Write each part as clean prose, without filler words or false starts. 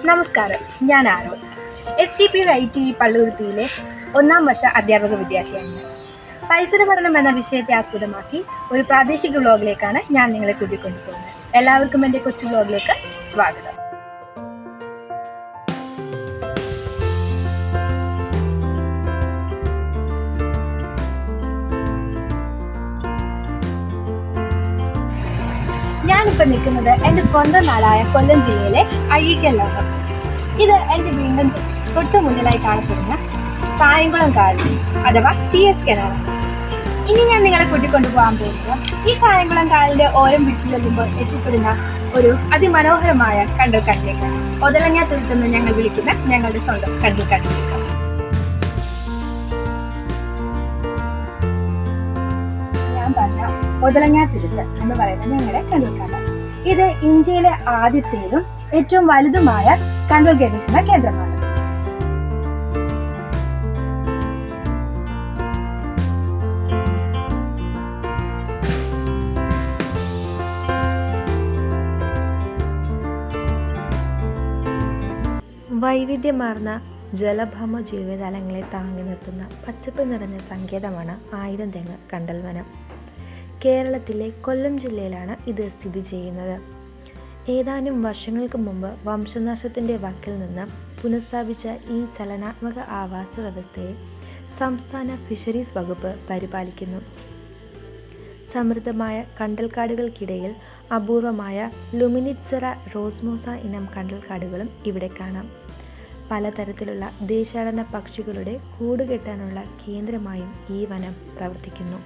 നമസ്കാരം, ഞാൻ ആരോ STP IT പള്ളുരുത്തിയിലെ 1ാം വർഷ അധ്യാപക വിദ്യാർത്ഥിയാണ്. പരിസര പഠനം എന്ന വിഷയത്തെ ആസ്പദമാക്കി ഒരു പ്രാദേശിക വ്ലോഗിലേക്കാണ് ഞാൻ നിങ്ങളെ കൂട്ടിക്കൊണ്ടുപോകുന്നത്. എല്ലാവർക്കും എൻ്റെ കൊച്ചു വ്ലോഗിലേക്ക് സ്വാഗതം. ഞാനിപ്പോൾ നിൽക്കുന്നത് എൻ്റെ സ്വന്തം നാടായ കൊല്ലം ജില്ലയിലെ അഴീക്കലിലാണ്. ഇത് എൻ്റെ വീണ്ടും തൊട്ടു മുന്നിലായി കാണപ്പെടുന്ന കായംകുളം കായൽ അഥവാ TS കനാലാണ്. ഇനി ഞാൻ നിങ്ങളെ കൂട്ടിക്കൊണ്ടുപോകാൻ പോകുന്നത് ഈ കായംകുളം കായലിന്റെ ഓരം പിടിച്ചു ചെല്ലുമ്പോൾ എത്തിപ്പെടുന്ന ഒരു അതിമനോഹരമായ കണ്ടൽക്കാട്ടിലേക്കാണ്. ഒതളങ്ങാത്തുരുത്തെന്ന് ഞങ്ങൾ വിളിക്കുന്ന ഞങ്ങളുടെ സ്വന്തം കണ്ടൽക്കാട്ടിലേക്ക്. ഞാൻ പറഞ്ഞ ഒതളങ്ങാത്തുരുത്ത് എന്ന് പറയുന്നത് ഞങ്ങളുടെ കണ്ടൽക്കാടാണ്. ഇത് ഇന്ത്യയിലെ ആദ്യത്തേതും ഏറ്റവും വലുതുമായ കണ്ടൽ ഗവേഷണ കേന്ദ്രമാണ്. വൈവിധ്യമാർന്ന ജലഭൗമ ജീവജാലങ്ങളെ താങ്ങി നിർത്തുന്ന പച്ചപ്പ് നിറഞ്ഞ സങ്കേതമാണ് ആയിരംതെങ്ങ് കണ്ടൽവനം. കേരളത്തിലെ കൊല്ലം ജില്ലയിലാണ് ഇത് സ്ഥിതി ചെയ്യുന്നത്. ഏതാനും വർഷങ്ങൾക്ക് മുമ്പ് വംശനാശത്തിൻ്റെ വക്കിൽ നിന്ന് പുനഃസ്ഥാപിച്ച ഈ ചലനാത്മക ആവാസ വ്യവസ്ഥയെ സംസ്ഥാന ഫിഷറീസ് വകുപ്പ് പരിപാലിക്കുന്നു. സമൃദ്ധമായ കണ്ടൽക്കാടുകൾക്കിടയിൽ അപൂർവമായ ലുമിനിറ്റ്സെറ റോസ്മോസ ഇനം കണ്ടൽക്കാടുകളും ഇവിടെ കാണാം. പലതരത്തിലുള്ള ദേശാടന പക്ഷികളുടെ കൂടുകെട്ടാനുള്ള കേന്ദ്രമായും ഈ വനം പ്രവർത്തിക്കുന്നു.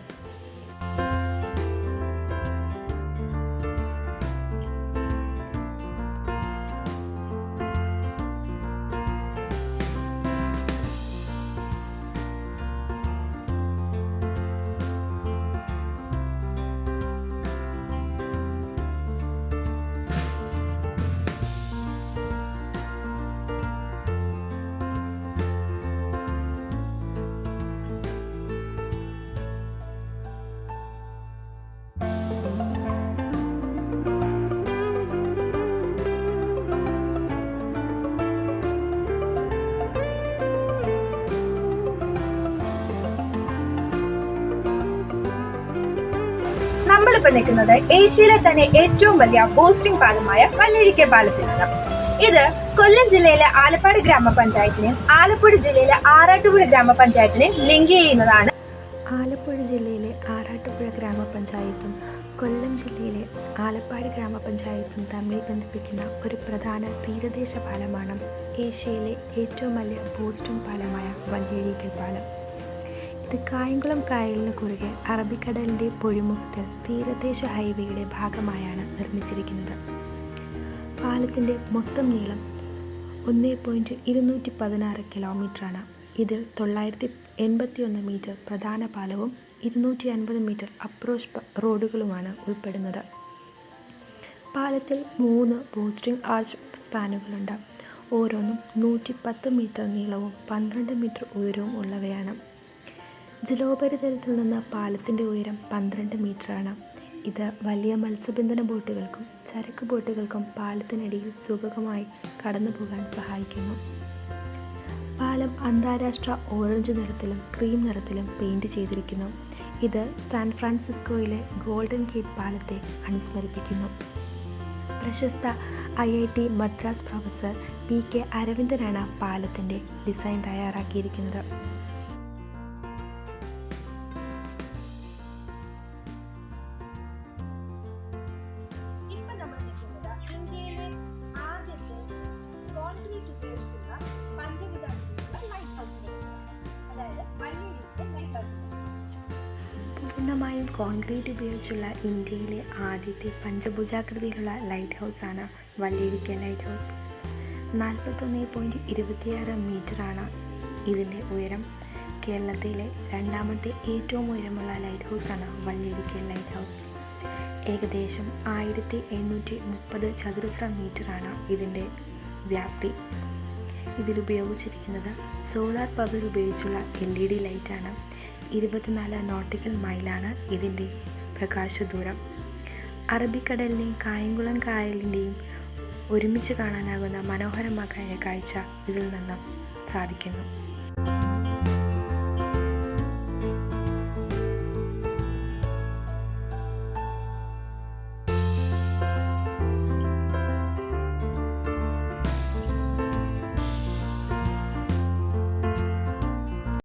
നമ്മളിപ്പോൾ നിൽക്കുന്നത് ഏഷ്യയിലെ തന്നെ ഏറ്റവും വലിയ ബോസ്റ്റിംഗ് പാലമായ വല്ലഴിക്കൽ പാലത്തിലാണ്. ഇത് കൊല്ലം ജില്ലയിലെ ആലപ്പാട് ഗ്രാമപഞ്ചായത്തിനെയും ആലപ്പുഴ ജില്ലയിലെ ആറാട്ടുപുഴ ഗ്രാമപഞ്ചായത്തിനെയും ലിങ്ക് ചെയ്യുന്നതാണ്. ആലപ്പുഴ ജില്ലയിലെ ആറാട്ടുപുഴ ഗ്രാമപഞ്ചായത്തും കൊല്ലം ജില്ലയിലെ ആലപ്പാട് ഗ്രാമപഞ്ചായത്തും തമ്മിൽ ബന്ധിപ്പിക്കുന്ന ഒരു പ്രധാന തീരദേശ പാലമാണ് ഏഷ്യയിലെ ഏറ്റവും വലിയ ബോസ്റ്റിംഗ് പാലമായ വല്ലഴിക്കൽ പാലം. ഇത് കായംകുളം കായലിന് കുറുകെ അറബിക്കടലിൻ്റെ പൊഴിമുഖത്തിൽ തീരദേശ ഹൈവേയുടെ ഭാഗമായാണ് നിർമ്മിച്ചിരിക്കുന്നത്. പാലത്തിൻ്റെ മൊത്തം നീളം 1.216 കിലോമീറ്ററാണ്. ഇതിൽ 981 മീറ്റർ പ്രധാന പാലവും 250 മീറ്റർ അപ്രോച്ച് റോഡുകളുമാണ് ഉൾപ്പെടുന്നത്. പാലത്തിൽ 3 ബോസ്റ്റിംഗ് ആർച്ച് സ്പാനുകളുണ്ട്. ഓരോന്നും 110 മീറ്റർ നീളവും 12 മീറ്റർ ഉയരവും ഉള്ളവയാണ്. ജലോപരിതലത്തിൽ നിന്ന് പാലത്തിൻ്റെ ഉയരം 12 മീറ്ററാണ്. ഇത് വലിയ മത്സ്യബന്ധന ബോട്ടുകൾക്കും ചരക്ക് ബോട്ടുകൾക്കും പാലത്തിനിടയിൽ സുഗമമായി കടന്നു പോകാൻ സഹായിക്കുന്നു. പാലം അന്താരാഷ്ട്ര ഓറഞ്ച് നിറത്തിലും ക്രീം നിറത്തിലും പെയിൻറ് ചെയ്തിരിക്കുന്നു. ഇത് സാൻ ഫ്രാൻസിസ്കോയിലെ ഗോൾഡൻ ഗേറ്റ് പാലത്തെ അനുസ്മരിപ്പിക്കുന്നു. പ്രശസ്ത IIT മദ്രാസ് പ്രൊഫസർ PK അരവിന്ദനാണ് പാലത്തിൻ്റെ ഡിസൈൻ തയ്യാറാക്കിയിരിക്കുന്നത്. പൂർണ്ണമായും കോൺക്രീറ്റ് ഉപയോഗിച്ചുള്ള ഇന്ത്യയിലെ ആദ്യത്തെ പഞ്ചഭുജാകൃതിയിലുള്ള ലൈറ്റ് ഹൗസാണ് വല്ലഴിക്കൽ ലൈറ്റ് ഹൗസ്. 41.26 മീറ്ററാണ് ഇതിൻ്റെ ഉയരം. കേരളത്തിലെ രണ്ടാമത്തെ ഏറ്റവും ഉയരമുള്ള ലൈറ്റ് ഹൗസാണ് വല്ലഴിക്കൽ ലൈറ്റ് ഹൗസ്. ഏകദേശം 1830 ചതുരശ്ര മീറ്ററാണ് ഇതിൻ്റെ വ്യാപ്തി. ഇതിലുപയോഗിച്ചിരിക്കുന്നത് സോളാർ പവർ ഉപയോഗിച്ചുള്ള LED ലൈറ്റാണ്. 24 നോട്ടിക്കൽ മൈലാണ് ഇതിൻ്റെ പ്രകാശദൂരം. അറബിക്കടലിനെയും കായംകുളം കായലിൻ്റെയും ഒരുമിച്ച് കാണാനാകുന്ന മനോഹരമായ കാഴ്ച ഇതിൽ നിന്നും സാധിക്കുന്നു.